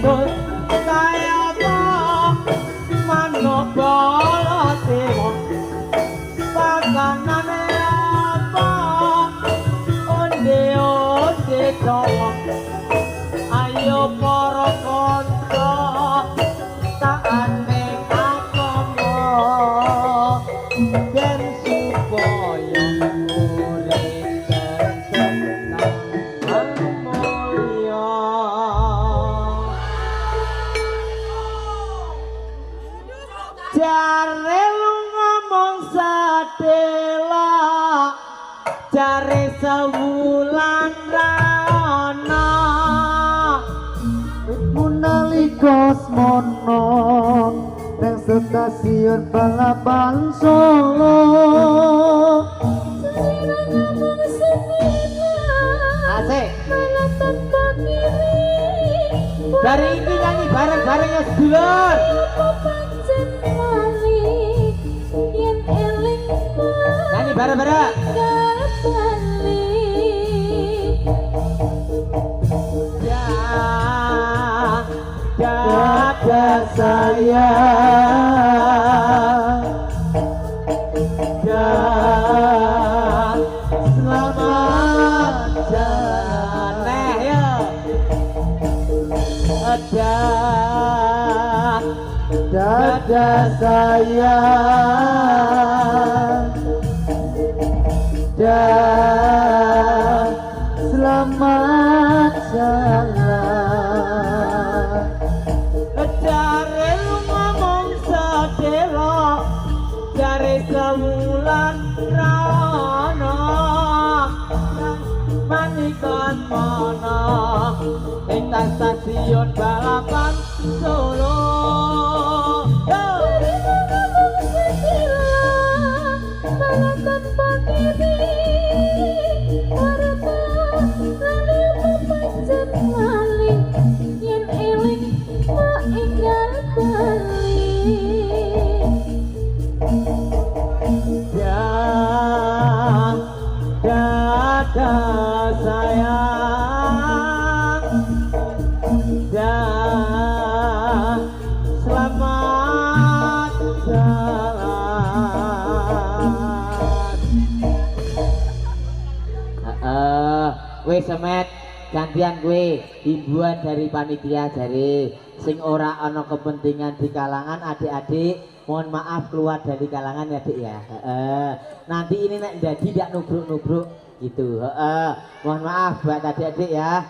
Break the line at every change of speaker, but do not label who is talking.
Terus kaya apa manuk bolote pakanane apa onde-onde dawa ayo para kanca taane kakomo ben supaya urip tentrem mulya. Jare lu ngomong sadela jare sewulan rana
Nalika semono nang stasiun balapan Solo
asik dari ini nyanyi bareng-bareng ya sedulur nyanyi bareng-bareng jaga saya selamat jalan ya
dada saya dan selamat jalan.
jare lu ngomong sedelo jare sewulan rana manikon mono ing stasiun balapan Solo. Dada sayang dan selamat jalan. Wes semet gantian gue himbauan dari panitia jare sing ora ana kepentingan di kalangan adik-adik mohon maaf keluar dari kalangan ya Dik ya. Nanti ini nek jadi tidak nubruk-nubruk gitu. Mohon maaf buat adik-adik ya.